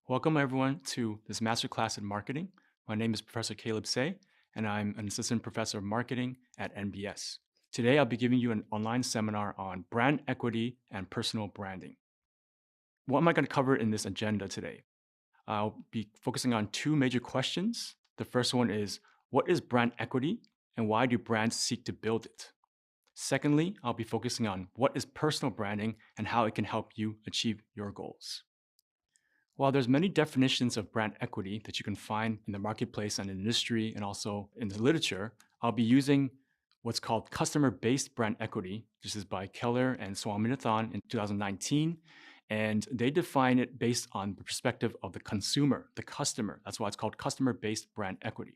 Welcome everyone to this masterclass in marketing. My name is Professor Caleb Say, and I'm an assistant professor of marketing at NBS. Today, I'll be giving you an online seminar on brand equity and personal branding. What am I going to cover in this agenda today? I'll be focusing on two major questions. The first one is, what is brand equity and why do brands seek to build it? Secondly, I'll be focusing on what is personal branding and how it can help you achieve your goals. While there's many definitions of brand equity that you can find in the marketplace and industry and also in the literature, I'll be using what's called customer-based brand equity. This is by Keller and Swaminathan in 2019. And they define it based on the perspective of the consumer, the customer. That's why it's called customer-based brand equity.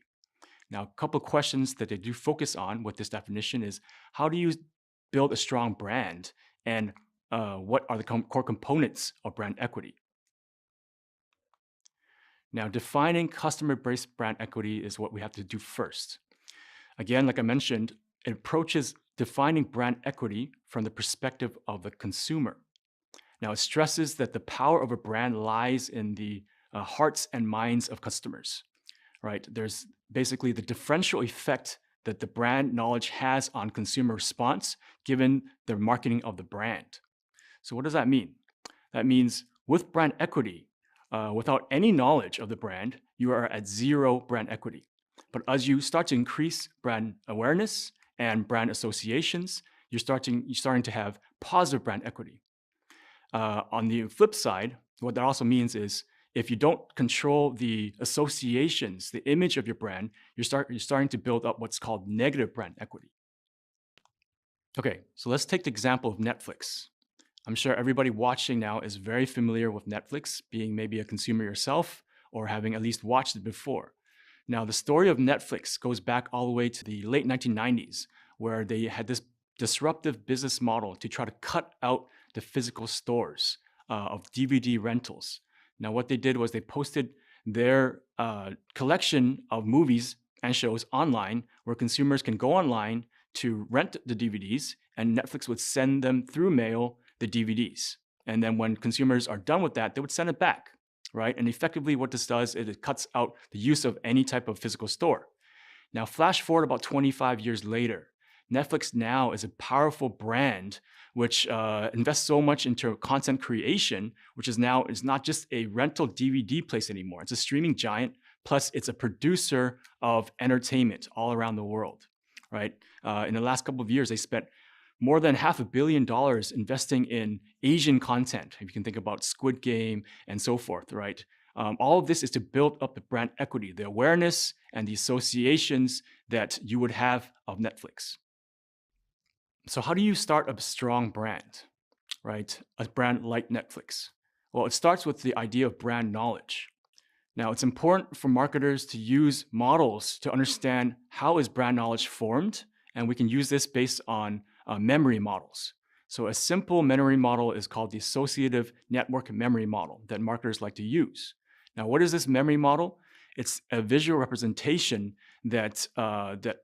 Now, a couple of questions that they do focus on with this definition is how do you build a strong brand and what are the core components of brand equity? Now, defining customer-based brand equity is what we have to do first. Again, like I mentioned, it approaches defining brand equity from the perspective of the consumer. Now, it stresses that the power of a brand lies in the hearts and minds of customers, right? There's basically the differential effect that the brand knowledge has on consumer response given the marketing of the brand. So what does that mean? That means with brand equity, without any knowledge of the brand, you are at zero brand equity. But as you start to increase brand awareness and brand associations, you're starting to have positive brand equity. On the flip side, what that also means is if you don't control the associations, the image of your brand, you're starting to build up what's called negative brand equity. Okay, so let's take the example of Netflix. I'm sure everybody watching now is very familiar with Netflix, being maybe a consumer yourself or having at least watched it before. Now, the story of Netflix goes back all the way to the late 1990s, where they had this disruptive business model to try to cut out the physical stores of DVD rentals. Now, what they did was they posted their collection of movies and shows online, where consumers can go online to rent the DVDs, and Netflix would send them through mail the DVDs. And then when consumers are done with that, they would send it back, right? And effectively what this does is it cuts out the use of any type of physical store. Now, flash forward about 25 years later, Netflix now is a powerful brand which invests so much into content creation, which is not just a rental DVD place anymore. It's a streaming giant, plus it's a producer of entertainment all around the world, right? In the last couple of years, they spent more than $500 million investing in Asian content. If you can think about Squid Game and so forth, right? All of this is to build up the brand equity, the awareness and the associations that you would have of Netflix. So how do you start a strong brand, right? A brand like Netflix? Well, it starts with the idea of brand knowledge. Now, it's important for marketers to use models to understand how is brand knowledge formed, and we can use this based on memory models. So a simple memory model is called the associative network memory model that marketers like to use. Now, what is this memory model? It's a visual representation that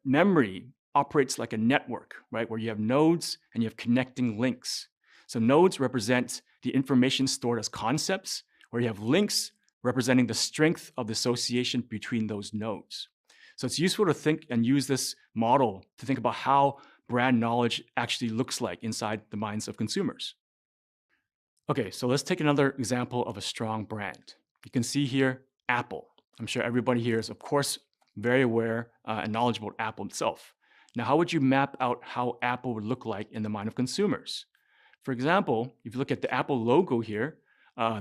memory operates like a network, right? Where you have nodes and you have connecting links. So nodes represent the information stored as concepts, where you have links representing the strength of the association between those nodes. So it's useful to think and use this model to think about how brand knowledge actually looks like inside the minds of consumers. Okay, so let's take another example of a strong brand. You can see here, Apple. I'm sure everybody here is, of course, very aware and knowledgeable of Apple itself. Now, how would you map out how Apple would look like in the mind of consumers? For example, if you look at the Apple logo here,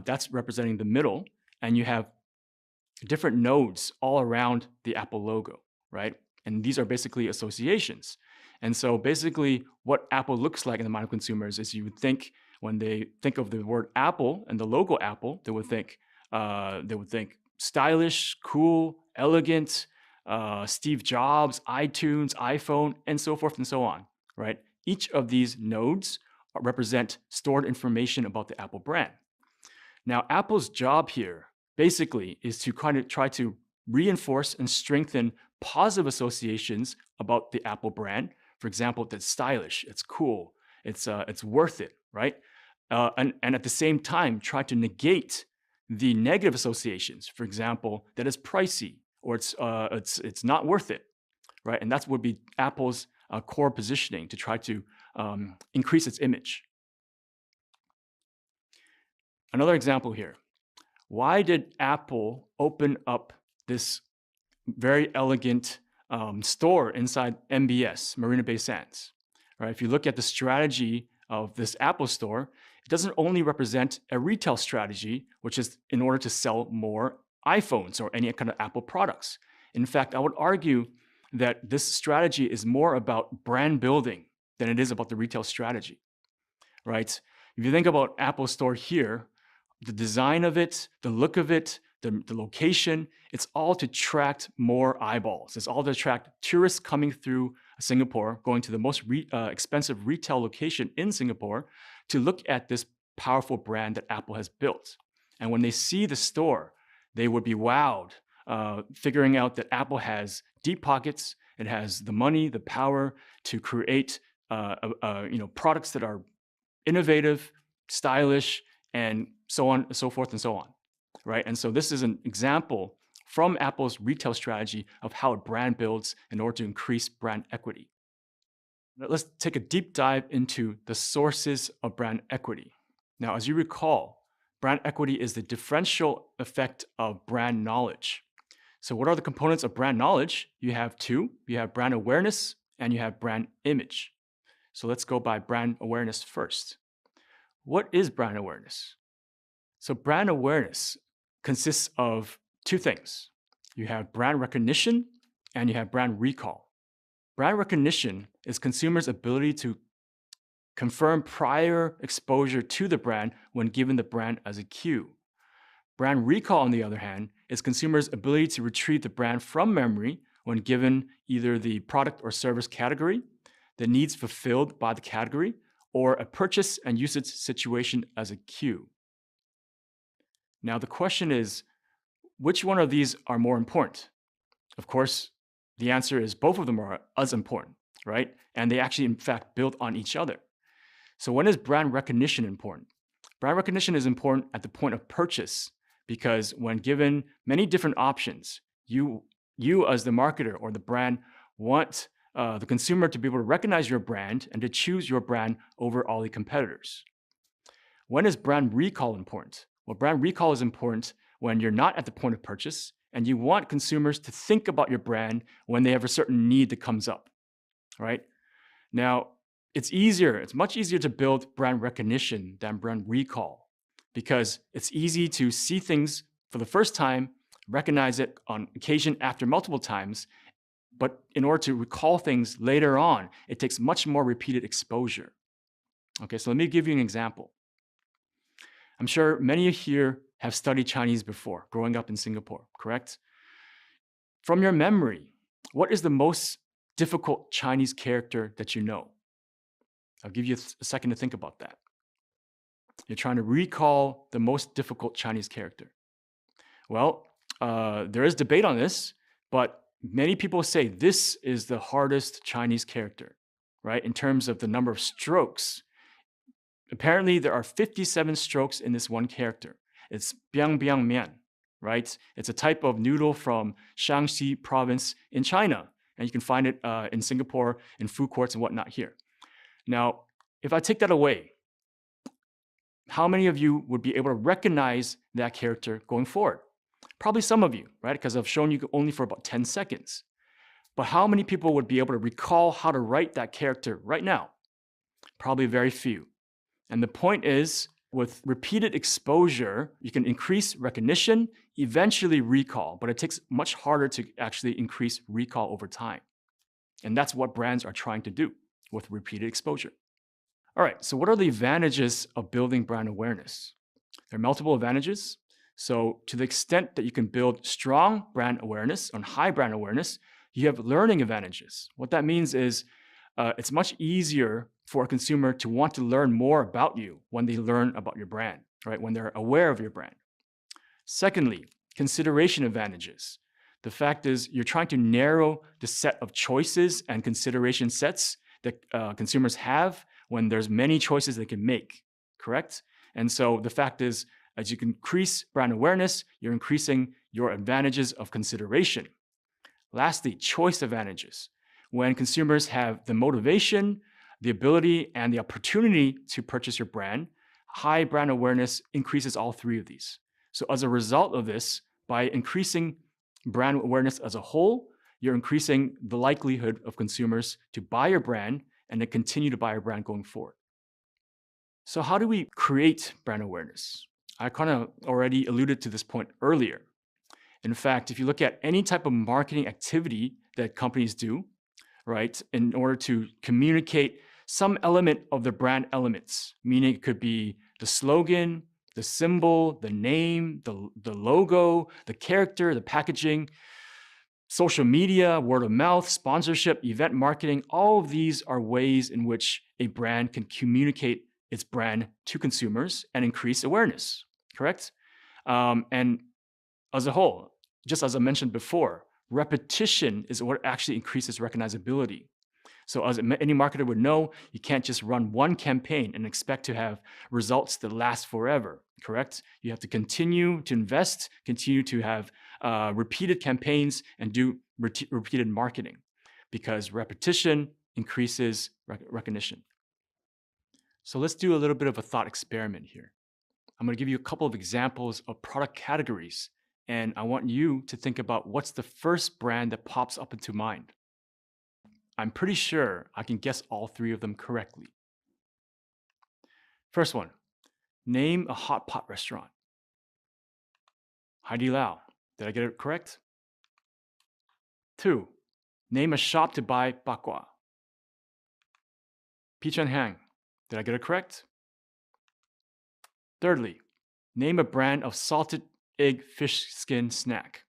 that's representing the middle, and you have different nodes all around the Apple logo, right? And these are basically associations. And so basically what Apple looks like in the mind of consumers is you would think when they think of the word Apple and the logo Apple, they would think stylish, cool, elegant, Steve Jobs, iTunes, iPhone, and so forth and so on, right? Each of these nodes represent stored information about the Apple brand. Now, Apple's job here basically is to kind of try to reinforce and strengthen positive associations about the Apple brand. For example, that's stylish, it's cool, it's worth it, right? And at the same time, try to negate the negative associations. For example, that it's pricey or it's not worth it, right? And that would be Apple's core positioning to try to increase its image. Another example here. Why did Apple open up this very elegant store inside MBS, Marina Bay Sands? Right? If you look at the strategy of this Apple store, it doesn't only represent a retail strategy, which is in order to sell more iPhones or any kind of Apple products. In fact, I would argue that this strategy is more about brand building than it is about the retail strategy, right? If you think about Apple Store here, the design of it, the look of it, the location, it's all to attract more eyeballs. It's all to attract tourists coming through Singapore, going to the most expensive retail location in Singapore to look at this powerful brand that Apple has built. And when they see the store, they would be wowed, figuring out that Apple has deep pockets. It has the money, the power to create products that are innovative, stylish, and so on, so forth and so on, right? And so this is an example from Apple's retail strategy of how a brand builds in order to increase brand equity. Now, let's take a deep dive into the sources of brand equity. Now, as you recall, brand equity is the differential effect of brand knowledge. So what are the components of brand knowledge? You have two. You have brand awareness and you have brand image. So let's go by brand awareness first. What is brand awareness? So brand awareness consists of two things. You have brand recognition and you have brand recall. Brand recognition is consumers' ability to confirm prior exposure to the brand when given the brand as a cue. Brand recall, on the other hand, is consumers' ability to retrieve the brand from memory when given either the product or service category, the needs fulfilled by the category, or a purchase and usage situation as a cue. Now, the question is, which one of these are more important? Of course, the answer is both of them are as important, right? And they actually, in fact, build on each other. So when is brand recognition important? Brand recognition is important at the point of purchase because when given many different options, you as the marketer or the brand want the consumer to be able to recognize your brand and to choose your brand over all the competitors. When is brand recall important? Well, brand recall is important when you're not at the point of purchase and you want consumers to think about your brand when they have a certain need that comes up, right? Now, it's much easier to build brand recognition than brand recall because it's easy to see things for the first time, recognize it on occasion after multiple times, but in order to recall things later on, it takes much more repeated exposure. Okay, so let me give you an example. I'm sure many of you here have studied Chinese before, growing up in Singapore, correct? From your memory, what is the most difficult Chinese character that you know? I'll give you a second to think about that. You're trying to recall the most difficult Chinese character. Well, there is debate on this, but many people say this is the hardest Chinese character, right? In terms of the number of strokes. Apparently, there are 57 strokes in this one character. It's biang biang mian, right? It's a type of noodle from Shaanxi province in China. And you can find it in Singapore, in food courts and whatnot here. Now, if I take that away, how many of you would be able to recognize that character going forward? Probably some of you, right? Because I've shown you only for about 10 seconds. But how many people would be able to recall how to write that character right now? Probably very few. And the point is, with repeated exposure, you can increase recognition, eventually recall, but it takes much harder to actually increase recall over time. And that's what brands are trying to do with repeated exposure. All right, so what are the advantages of building brand awareness? There are multiple advantages. So to the extent that you can build strong brand awareness and high brand awareness, you have learning advantages. What that means is it's much easier for a consumer to want to learn more about you when they learn about your brand, right? When they're aware of your brand. Secondly, consideration advantages. The fact is you're trying to narrow the set of choices and consideration sets that consumers have when there's many choices they can make, correct? And so the fact is As you increase brand awareness, you're increasing your advantages of consideration. Lastly, choice advantages. When consumers have the motivation, the ability, and the opportunity to purchase your brand, high brand awareness increases all three of these. So as a result of this, by increasing brand awareness as a whole, you're increasing the likelihood of consumers to buy your brand and to continue to buy your brand going forward. So how do we create brand awareness? I kind of already alluded to this point earlier. In fact, if you look at any type of marketing activity that companies do, right, in order to communicate some element of the brand elements, meaning it could be the slogan, the symbol, the name, the logo, the character, the packaging, social media, word of mouth, sponsorship, event marketing, all of these are ways in which a brand can communicate its brand to consumers and increase awareness, correct? And as a whole, just as I mentioned before, repetition is what actually increases recognizability. So as any marketer would know, you can't just run one campaign and expect to have results that last forever, correct? You have to continue to invest, continue to have repeated campaigns and do repeated marketing because repetition increases recognition. So let's do a little bit of a thought experiment here. I'm going to give you a couple of examples of product categories, and I want you to think about what's the first brand that pops up into mind. I'm pretty sure I can guess all three of them correctly. First one, name a hot pot restaurant. Hai Di Lao. Did I get it correct? 2, name a shop to buy bak kwa. Peach and Hang. Did I get it correct? Thirdly, name a brand of salted egg fish skin snack.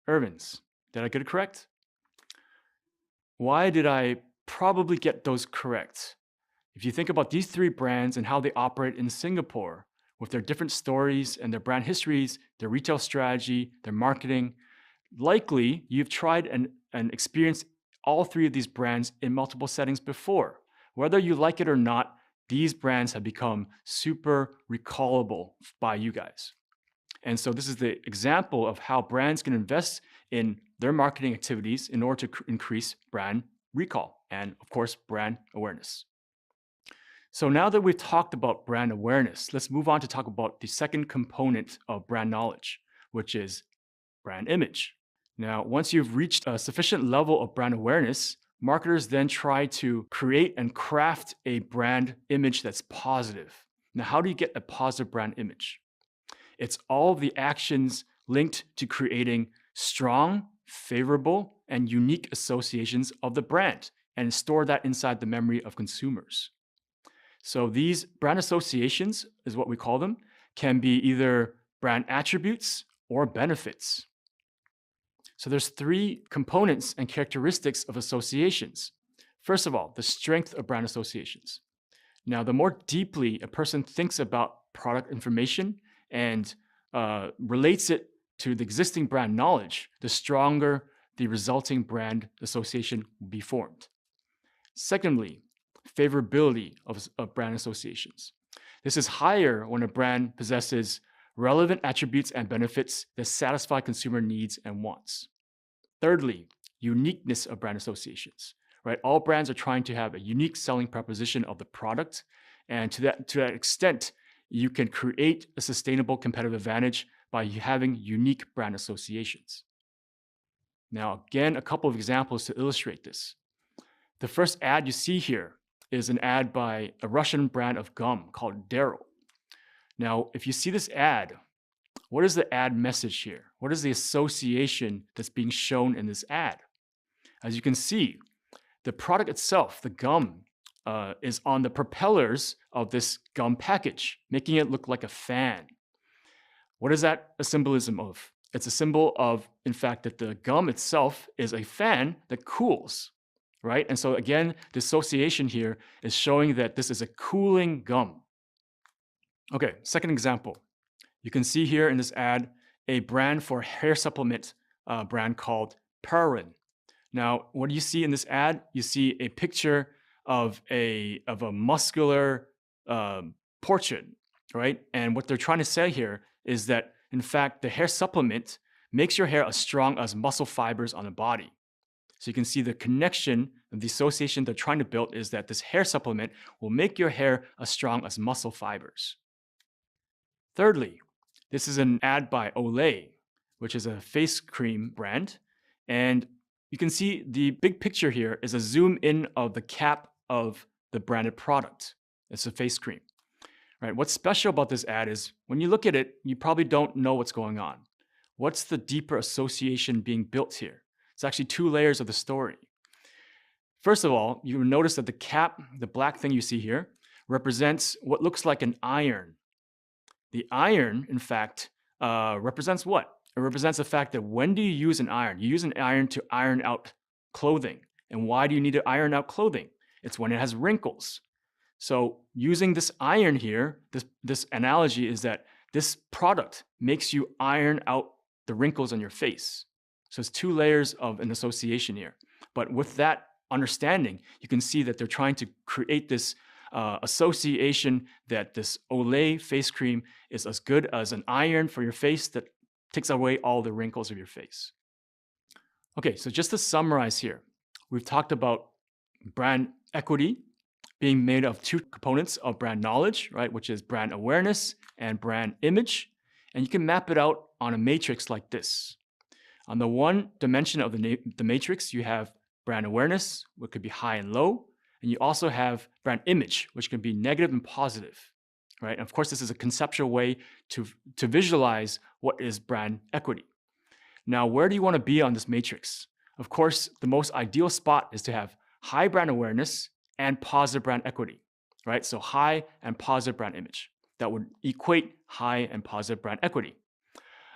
Irvin's. Did I get it correct? Why did I probably get those correct? If you think about these three brands and how they operate in Singapore, with their different stories and their brand histories, their retail strategy, their marketing, likely you've tried and experienced all three of these brands in multiple settings before. Whether you like it or not, these brands have become super recallable by you guys. And so this is the example of how brands can invest in their marketing activities in order to increase brand recall and, of course, brand awareness. So now that we've talked about brand awareness, let's move on to talk about the second component of brand knowledge, which is brand image. Now, once you've reached a sufficient level of brand awareness, marketers then try to create and craft a brand image that's positive. Now, how do you get a positive brand image? It's all of the actions linked to creating strong, favorable, and unique associations of the brand and store that inside the memory of consumers. So these brand associations, is what we call them, can be either brand attributes or benefits. So there's 3 components and characteristics of associations. First of all, the strength of brand associations. Now, the more deeply a person thinks about product information and relates it to the existing brand knowledge, the stronger the resulting brand association will be formed. Secondly, favorability of brand associations. This is higher when a brand possesses relevant attributes and benefits that satisfy consumer needs and wants. Thirdly, uniqueness of brand associations. Right? All brands are trying to have a unique selling proposition of the product, and to that extent, you can create a sustainable competitive advantage by having unique brand associations. Now, again, a couple of examples to illustrate this. The first ad you see here is an ad by a Russian brand of gum called Darrow. Now, if you see this ad, what is the ad message here? What is the association that's being shown in this ad? As you can see, the product itself, the gum, is on the propellers of this gum package, making it look like a fan. What is that a symbolism of? It's a symbol of, in fact, that the gum itself is a fan that cools, right? And so again, the association here is showing that this is a cooling gum. Okay, second example. You can see here in this ad, a brand for hair supplement brand called Perrin. Now, what do you see in this ad? You see a picture of a muscular portrait right? And what they're trying to say here is that, in fact, the hair supplement makes your hair as strong as muscle fibers on the body. So you can see the connection and the association they're trying to build is that this hair supplement will make your hair as strong as muscle fibers. Thirdly, this is an ad by Olay, which is a face cream brand. And you can see the big picture here is a zoom in of the cap of the branded product. It's a face cream, right? What's special about this ad is when you look at it, you probably don't know what's going on. What's the deeper association being built here? It's actually two layers of the story. First of all, you will notice that the cap, the black thing you see here, represents what looks like an iron. The iron, in fact, represents what? It represents the fact that when do you use an iron? You use an iron to iron out clothing. And why do you need to iron out clothing? It's when it has wrinkles. So using this iron here, this analogy is that this product makes you iron out the wrinkles on your face. So it's two layers of an association here. But with that understanding, you can see that they're trying to create this association that this Olay face cream is as good as an iron for your face that takes away all the wrinkles of your face. Okay, so just to summarize here, we've talked about brand equity being made of two components of brand knowledge, right, which is brand awareness and brand image. And you can map it out on a matrix like this. On the one dimension of the matrix, you have brand awareness, which could be high and low. And you also have brand image, which can be negative and positive, right? And of course, this is a conceptual way to visualize what is brand equity. Now, where do you want to be on this matrix? Of course, the most ideal spot is to have high brand awareness and positive brand equity, right? So high and positive brand image. That would equate high and positive brand equity.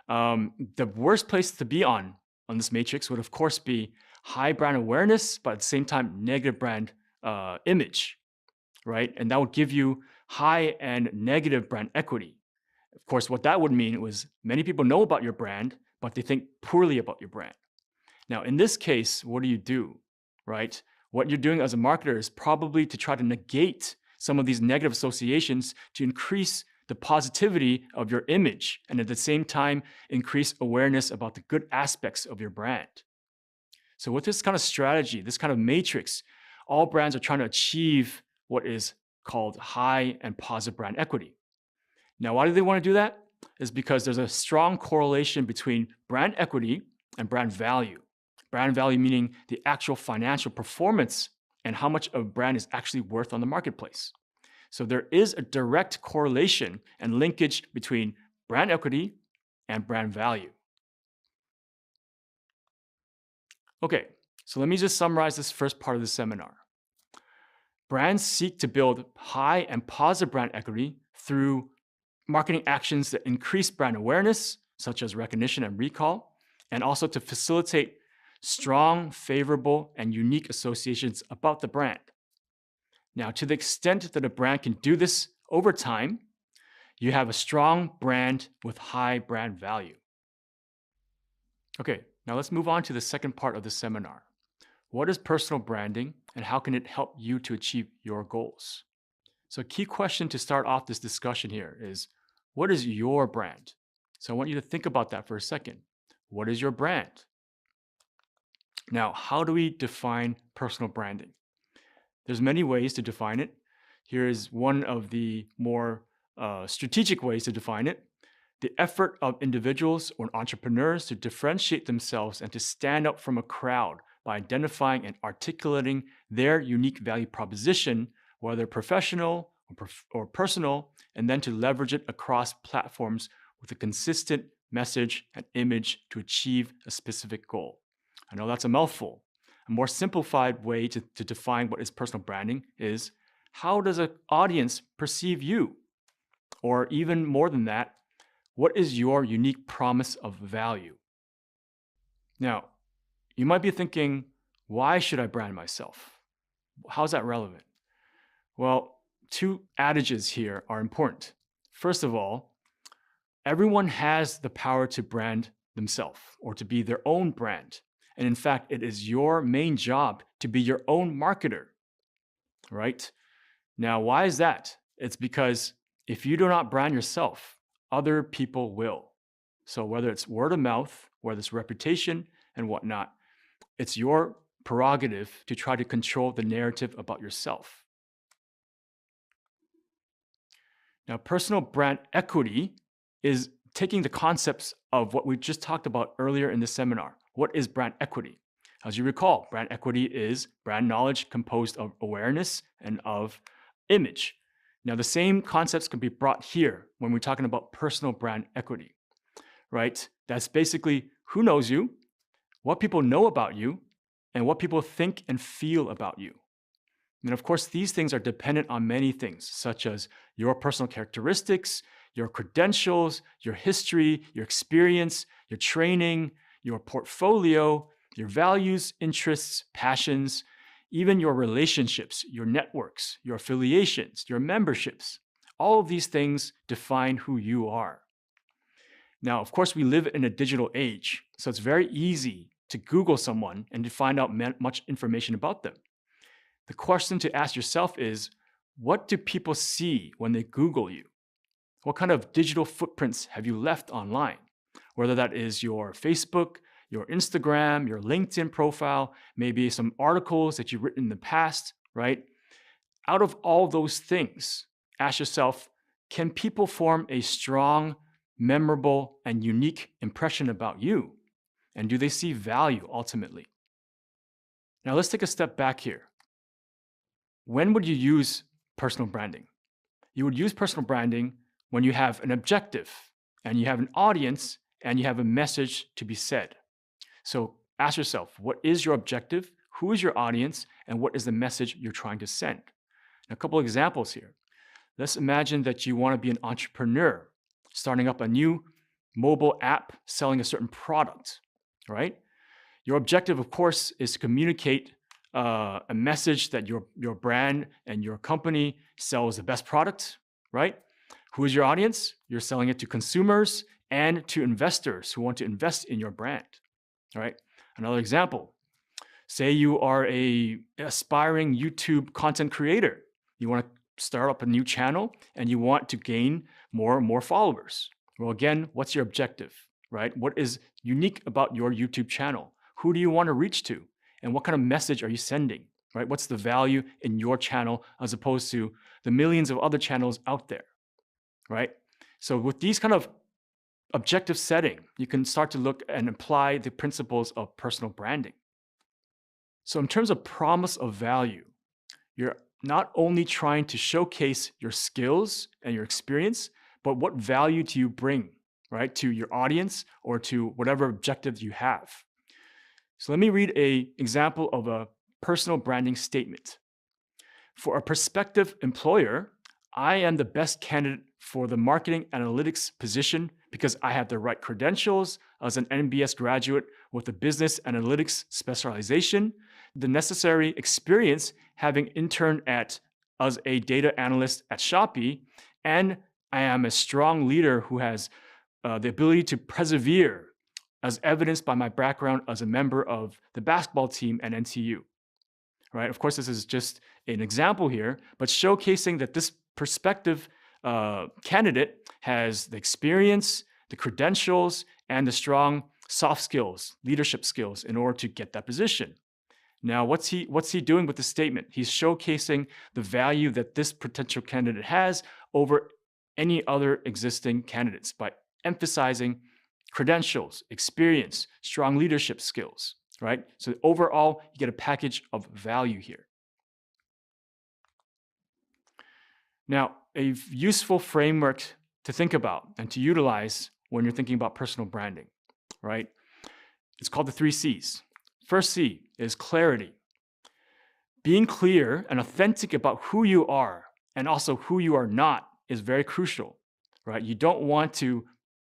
The worst place to be on this matrix would, of course, be high brand awareness, but at the same time, negative brand image, right? And that would give you high and negative brand equity. Of course, what that would mean was many people know about your brand, but they think poorly about your brand. Now, in this case, what do, right? What you're doing as a marketer is probably to try to negate some of these negative associations to increase the positivity of your image and at the same time increase awareness about the good aspects of your brand. So with this kind of strategy, this kind of matrix, all brands are trying to achieve what is called high and positive brand equity. Now, why do they want to do that? Is because there's a strong correlation between brand equity and brand value. Brand value meaning the actual financial performance and how much a brand is actually worth on the marketplace. So there is a direct correlation and linkage between brand equity and brand value. Okay, so let me just summarize this first part of the seminar. Brands seek to build high and positive brand equity through marketing actions that increase brand awareness, such as recognition and recall, and also to facilitate strong, favorable, and unique associations about the brand. Now, to the extent that a brand can do this over time, you have a strong brand with high brand value. Okay, now let's move on to the second part of the seminar. What is personal branding and how can it help you to achieve your goals? So a key question to start off this discussion here is, what is your brand? So I want you to think about that for a second. What is your brand? Now, how do we define personal branding? There's many ways to define it. Here is one of the more strategic ways to define it. The effort of individuals or entrepreneurs to differentiate themselves and to stand out from a crowd by identifying and articulating their unique value proposition, whether professional or personal, and then to leverage it across platforms with a consistent message and image to achieve a specific goal. I know that's a mouthful. A more simplified way to define what is personal branding is, how does an audience perceive you? Or even more than that, what is your unique promise of value? Now, you might be thinking, why should I brand myself? How's that relevant? Well, two adages here are important. First of all, everyone has the power to brand themselves or to be their own brand. And in fact, it is your main job to be your own marketer, right? Now, why is that? It's because If you do not brand yourself, other people will. So whether it's word of mouth, whether it's reputation and whatnot, it's your prerogative to try to control the narrative about yourself. Now, personal brand equity is taking the concepts of what we just talked about earlier in the seminar. What is brand equity? As you recall, brand equity is brand knowledge composed of awareness and of image. Now, the same concepts can be brought here when we're talking about personal brand equity, right? That's basically who knows you, what people know about you, and what people think and feel about you. And of course, these things are dependent on many things, such as your personal characteristics, your credentials, your history, your experience, your training, your portfolio, your values, interests, passions, even your relationships, your networks, your affiliations, your memberships. All of these things define who you are. Now, of course, we live in a digital age, so it's very easy to Google someone and to find out much information about them. The question to ask yourself is, what do people see when they Google you? What kind of digital footprints have you left online? Whether that is your Facebook, your Instagram, your LinkedIn profile, maybe some articles that you've written in the past, right? Out of all those things, ask yourself, can people form a strong, memorable, and unique impression about you? And do they see value ultimately? Now let's take a step back here. When would you use personal branding? You would use personal branding when you have an objective and you have an audience and you have a message to be said. So ask yourself, what is your objective? Who is your audience? And what is the message you're trying to send? A couple examples here. Let's imagine that you want to be an entrepreneur, starting up a new mobile app selling a certain product, right? Your objective, of course, is to communicate a message that your brand and your company sells the best product, right? Who is your audience? You're selling it to consumers and to investors who want to invest in your brand, right? Another example, say you are an aspiring YouTube content creator. You want to start up a new channel and you want to gain more and more followers. Well, again, what's your objective, right? What is unique about your YouTube channel? Who do you want to reach to? And what kind of message are you sending, right? What's the value in your channel as opposed to the millions of other channels out there, right? So with these kind of objective setting, you can start to look and apply the principles of personal branding. So in terms of promise of value, you're not only trying to showcase your skills and your experience, but what value do you bring, right, to your audience or to whatever objective you have. So let me read an example of a personal branding statement. For a prospective employer, I am the best candidate for the marketing analytics position because I have the right credentials as an MBS graduate with a business analytics specialization, the necessary experience having interned as a data analyst at Shopee, and I am a strong leader who has the ability to persevere, as evidenced by my background as a member of the basketball team at NTU, right? Of course, this is just an example here, but showcasing that this prospective candidate has the experience, the credentials, and the strong soft skills, leadership skills in order to get that position. Now, what's he doing with the statement? He's showcasing the value that this potential candidate has over any other existing candidates by emphasizing credentials, experience, strong leadership skills, right? So overall, you get a package of value here. Now, a useful framework to think about and to utilize when you're thinking about personal branding, right? It's called the 3 C's. First C is clarity. Being clear and authentic about who you are and also who you are not is very crucial, right? You don't want to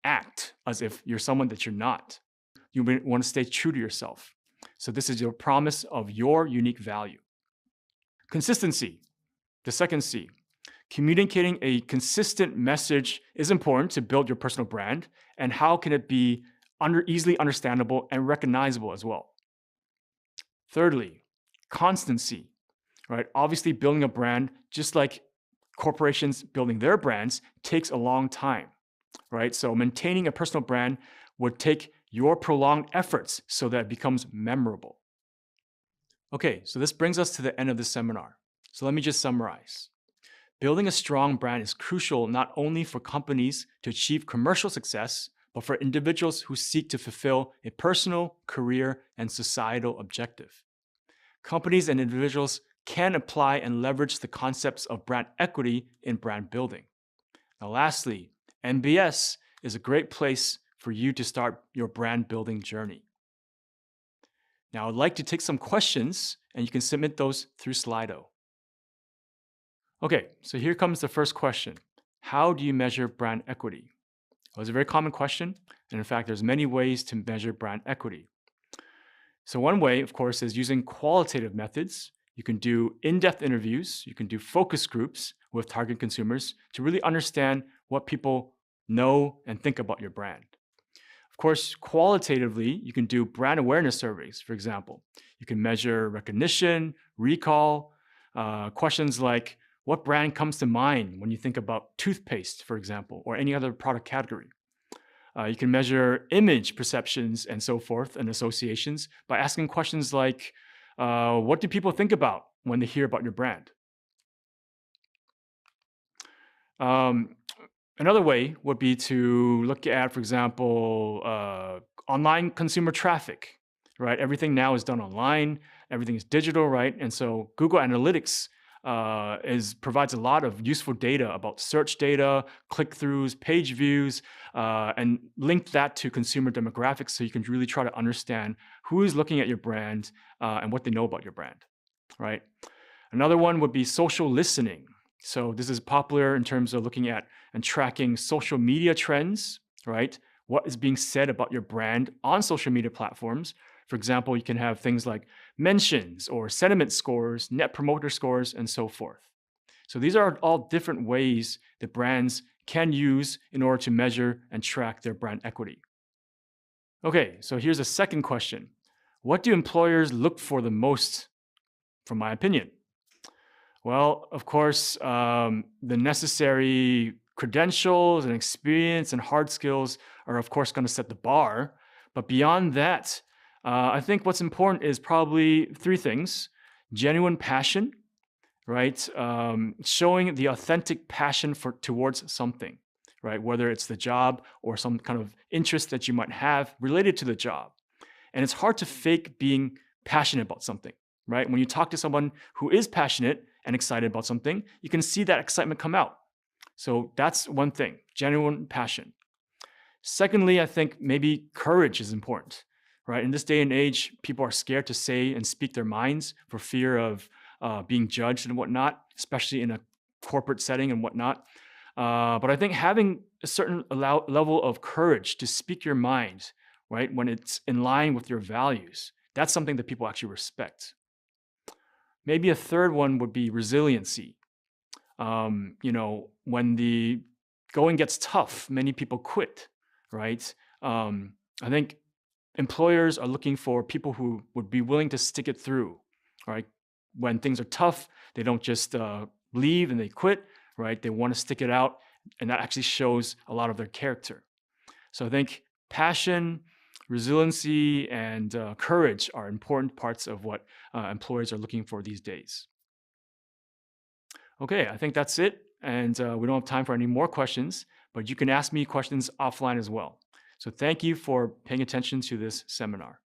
act as if you're someone that you're not. You want to stay true to yourself. So this is your promise of your unique value. Consistency, the second C. Communicating a consistent message is important to build your personal brand, and how can it be easily understandable and recognizable as well. Thirdly, constancy, right? Obviously building a brand, just like corporations building their brands takes a long time, right? So maintaining a personal brand would take your prolonged efforts so that it becomes memorable. Okay, so this brings us to the end of the seminar. So let me just summarize. Building a strong brand is crucial not only for companies to achieve commercial success, but for individuals who seek to fulfill a personal, career, and societal objective. Companies and individuals can apply and leverage the concepts of brand equity in brand building. Now, lastly, MBS is a great place for you to start your brand building journey. Now, I'd like to take some questions, and you can submit those through Slido. Okay, so here comes the first question. How do you measure brand equity? Well, it's a very common question, and in fact, there's many ways to measure brand equity. So one way, of course, is using qualitative methods. You can do in-depth interviews, you can do focus groups with target consumers to really understand what people know and think about your brand. Of course, qualitatively, you can do brand awareness surveys, for example. You can measure recognition, recall, questions like, what brand comes to mind when you think about toothpaste, for example, or any other product category? You can measure image perceptions and so forth and associations by asking questions like, what do people think about when they hear about your brand? Another way would be to look at, for example, online consumer traffic, right? Everything now is done online, everything is digital, right? And so Google Analytics provides a lot of useful data about search data, click-throughs, page views, and link that to consumer demographics so you can really try to understand who is looking at your brand and what they know about your brand, right? Another one would be social listening. So this is popular in terms of looking at and tracking social media trends, right? What is being said about your brand on social media platforms. For example, you can have things like mentions or sentiment scores, net promoter scores, and so forth. So these are all different ways that brands can use in order to measure and track their brand equity. Okay, so here's a second question. What do employers look for the most, from my opinion? Well, of course, the necessary credentials and experience and hard skills are, of course, going to set the bar. But beyond that, I think what's important is probably three things. Genuine passion, right? Showing the authentic passion towards something, right? Whether it's the job or some kind of interest that you might have related to the job. And it's hard to fake being passionate about something, right? When you talk to someone who is passionate and excited about something, you can see that excitement come out. So that's one thing, genuine passion. Secondly, I think maybe courage is important, right? In this day and age, people are scared to say and speak their minds for fear of being judged and whatnot, especially in a corporate setting and whatnot. But I think having a certain level of courage to speak your mind, right, when it's in line with your values, that's something that people actually respect. Maybe a third one would be resiliency. When the going gets tough, many people quit, right? I think employers are looking for people who would be willing to stick it through, right? When things are tough, they don't just leave and they quit, right? They want to stick it out, and that actually shows a lot of their character. So I think passion, resiliency, and courage are important parts of what employers are looking for these days. Okay, I think that's it. And we don't have time for any more questions, but you can ask me questions offline as well. So thank you for paying attention to this seminar.